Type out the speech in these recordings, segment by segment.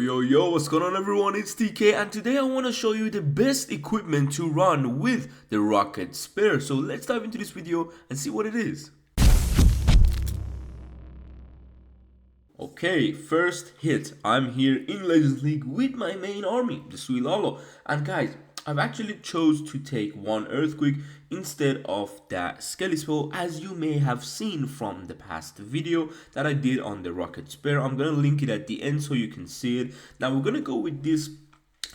Yo, what's going on everyone? It's TK and today I want to show you the best equipment to run with the Rocket Spear. So let's dive into this video and see what it is. Okay, first hit. I'm here in Legends League with my main army, the Suilalo. And guys, I've actually chose to take one Earthquake instead of that Skelly Spell, as you may have seen from the past video that I did on the Rocket Spear. I'm gonna link it at the end so you can see it. Now we're gonna go with this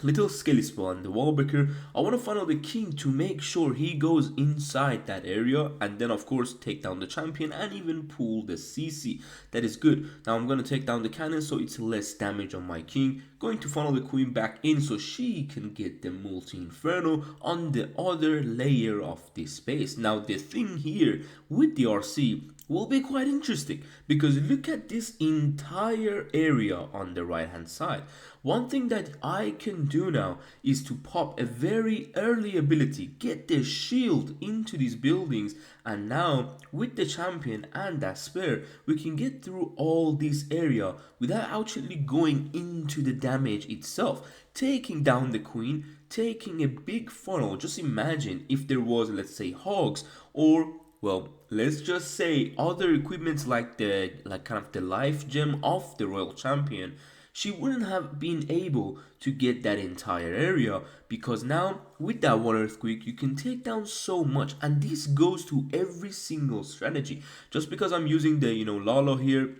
little Skelly Spell and the wall breaker. I want to funnel the king to make sure he goes inside that area, and then of course take down the champion and even pull the CC. That is good. Now I'm going to take down the cannon so it's less damage on my king. Going to funnel the queen back in so she can get the multi-inferno on the other layer of this base. Now the thing here with the RC will be quite interesting, because look at this entire area on the right hand side. One thing that I can do now is to pop a very early ability, get the shield into these buildings, and now with the champion and that spear we can get through all this area without actually going into the damage itself, taking down the queen, taking a big funnel. Just imagine if there was, let's say, hogs, or well, let's just say other equipments like kind of the life gem of the royal champion. She wouldn't have been able to get that entire area, because now with that one Earthquake you can take down so much, and this goes to every single strategy. Just because I'm using the Lalo here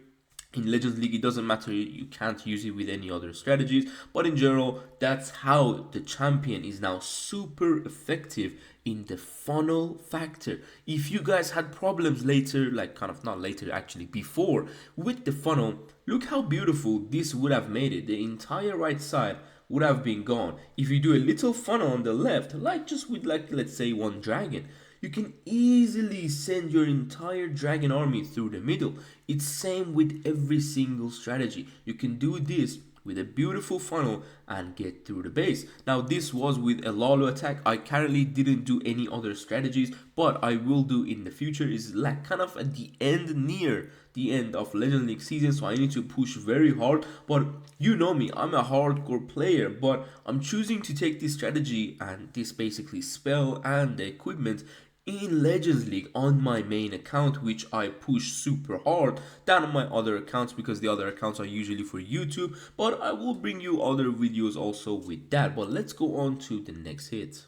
in Legends League, it doesn't matter, you can't use it with any other strategies, but in general that's how the champion is now super effective in the funnel factor. If you guys had problems later, like kind of not later, actually before, with the funnel, look how beautiful this would have made it. The entire right side would have been gone. If you do a little funnel on the left, like just with let's say one dragon, you can easily send your entire dragon army through the middle. It's same with every single strategy. You can do this with a beautiful funnel and get through the base. Now this was with a Lalo attack. I currently didn't do any other strategies, but I will do in the future. Is like kind of at the end, near the end of Legend League season, so I need to push very hard. But you know me, I'm a hardcore player, but I'm choosing to take this strategy and this basically spell and the equipment in Legends League on my main account, which I push super hard than on my other accounts, because the other accounts are usually for YouTube, but I will bring you other videos also with that. But let's go on to the next hit.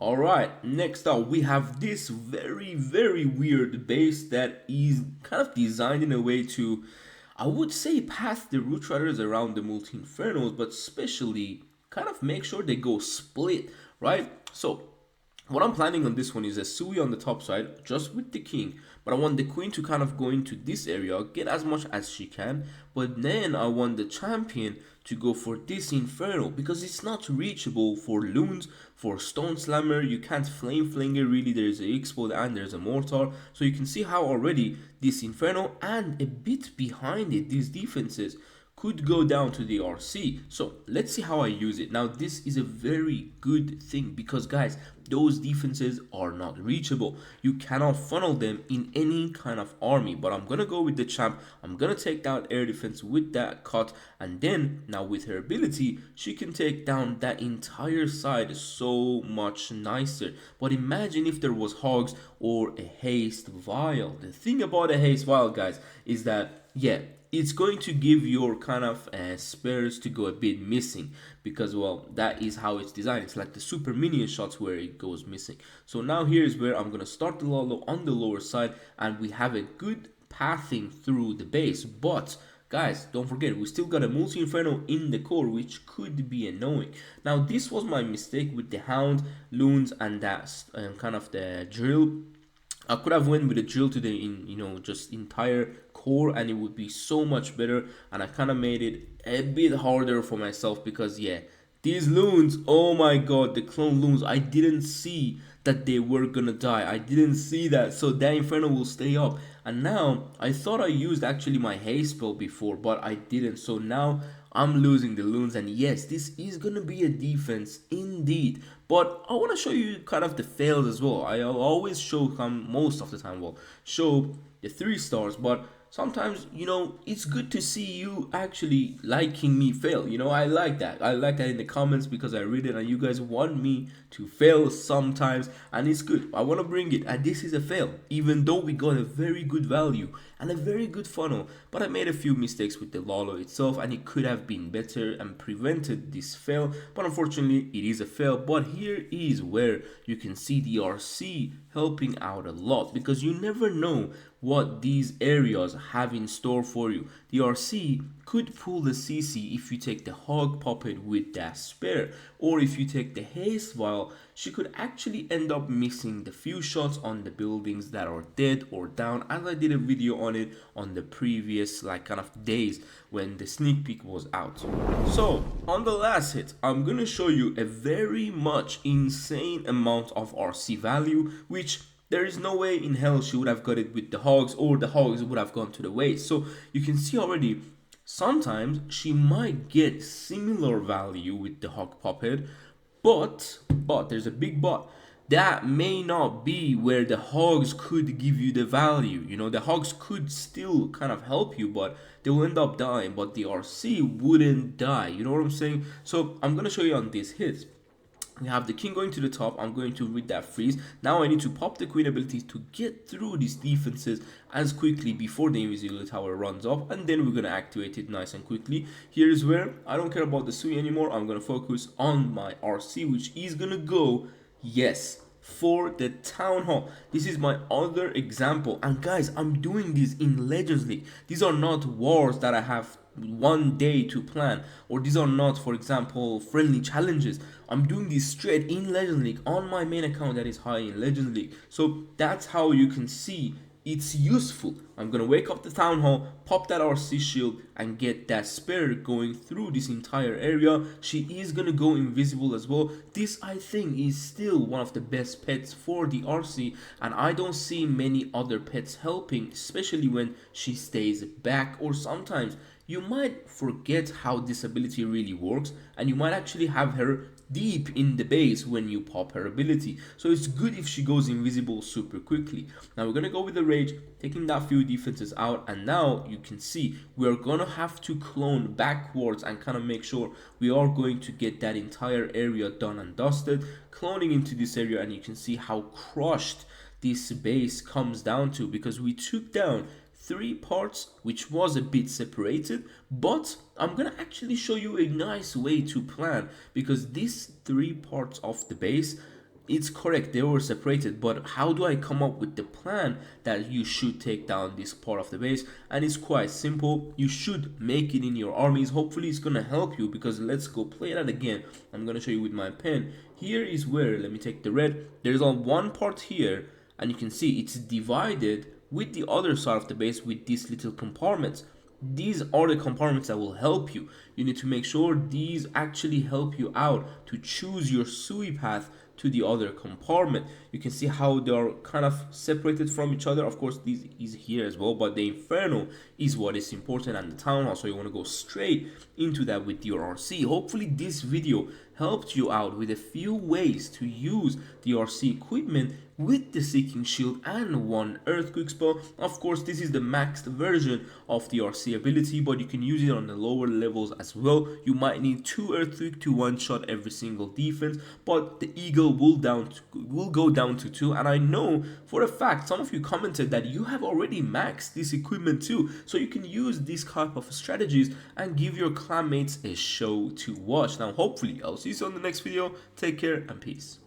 Alright, next up we have this very weird base that is kind of designed in a way to, I would say, path the Root Riders around the multi-infernos, but especially kind of make sure they go split, right? So what I'm planning on this one is a Sui on the top side, just with the king, but I want the queen to kind of go into this area, get as much as she can, but then I want the champion to go for this inferno, because it's not reachable for loons, for stone slammer. You can't flame flinger really. There's a explode and there's a mortar, so you can see how already this inferno and a bit behind it, these defenses could go down to the RC. So let's see how I use it. Now this is a very good thing, because guys, those defenses are not reachable. You cannot funnel them in any kind of army, but I'm gonna go with the champ. I'm gonna take down air defense with that cut, and then now with her ability she can take down that entire side so much nicer. But imagine if there was hogs or a haste vial. The thing about a haste vial, guys, is that it's going to give your kind of spares to go a bit missing, because well, that is how it's designed. It's like the super minion shots where it goes missing. So now here's where I'm gonna start the Lalo on the lower side, and we have a good pathing through the base. But guys, don't forget, we still got a multi-inferno in the core, which could be annoying. Now this was my mistake with the hound, loons, and that kind of the drill. I could have went with a drill to the just entire core, and it would be so much better, and I kind of made it a bit harder for myself, because these loons, oh my god, the clone loons, I didn't see that they were gonna die. I didn't see that, so that inferno will stay up. And now I thought I used actually my haste spell before, but I didn't, so now I'm losing the loons. And yes, this is gonna be a defense indeed, but I want to show you kind of the fails as well. I'll always show most of the time, well, show the 3 stars, but sometimes, it's good to see you actually liking me fail. I like that. I like that in the comments because I read it and you guys want me to fail sometimes, and it's good. I want to bring it, and this is a fail, even though we got a very good value and a very good funnel. But I made a few mistakes with the Lalo itself, and it could have been better and prevented this fail. But unfortunately, it is a fail. But here is where you can see the RC helping out a lot, because you never know what these areas have in store for you. The RC could pull the CC if you take the Hog Puppet with that spare, or if you take the Haste Vial, she could actually end up missing the few shots on the buildings that are dead or down, as I did a video on it on the previous kind of days when the sneak peek was out. So on the last hit, I'm gonna show you a very much insane amount of RC value, which there is no way in hell she would have got it with the hogs, or the hogs would have gone to the waste. So you can see already, sometimes she might get similar value with the hog puppet, but there's a big but. That may not be where the hogs could give you the value. The hogs could still kind of help you, but they will end up dying, but the RC wouldn't die. You know what I'm saying? So I'm gonna show you on this hit. We have the king going to the top. I'm going to read that freeze. Now I need to pop the queen ability to get through these defenses as quickly before the invisibility tower runs up, and then we're going to activate it nice and quickly. Here's where I don't care about the Sui anymore. I'm going to focus on my RC, which is going to go, yes, for the town hall. This is my other example, and guys, I'm doing this in Legends League. These are not wars that I have one day to plan, or these are not, for example, friendly challenges. I'm doing this straight in Legends League on my main account that is high in Legends League. So that's how you can see it's useful. I'm gonna wake up the town hall, pop that RC shield, and get that spare going through this entire area. She is gonna go invisible as well. This, I think, is still one of the best pets for the RC, and I don't see many other pets helping, especially when she stays back, or sometimes you might forget how this ability really works, and you might actually have her deep in the base when you pop her ability. So it's good if she goes invisible super quickly. Now we're gonna go with the rage, taking that few defenses out, and now you can see we're gonna have to clone backwards and kind of make sure we are going to get that entire area done and dusted, cloning into this area, and you can see how crushed this base comes down to, because we took down 3 parts, which was a bit separated, but I'm gonna actually show you a nice way to plan, because these 3 parts of the base, it's correct, they were separated, but how do I come up with the plan that you should take down this part of the base? And it's quite simple. You should make it in your armies. Hopefully it's gonna help you, because let's go play that again. I'm gonna show you with my pen. Here is where, let me take the red, there's on one part here, and you can see it's divided with the other side of the base with these little compartments. These are the compartments that will help you. You need to make sure these actually help you out to choose your Sui path to the other compartment. You can see how they are kind of separated from each other. Of course, this is here as well, but the Inferno is what is important, and the Town Hall, so you want to go straight into that with your RC. Hopefully this video helped you out with a few ways to use the RC equipment with the Seeking Shield and 1 Earthquake spell. Of course, this is the maxed version of the RC ability, but you can use it on the lower levels as well. You might need 2 Earthquake to one-shot every single defense, but the Eagle will go down to 2, and I know for a fact some of you commented that you have already maxed this equipment too, so you can use these type of strategies and give your clanmates a show to watch. Now hopefully I'll see you on the next video. Take care and peace.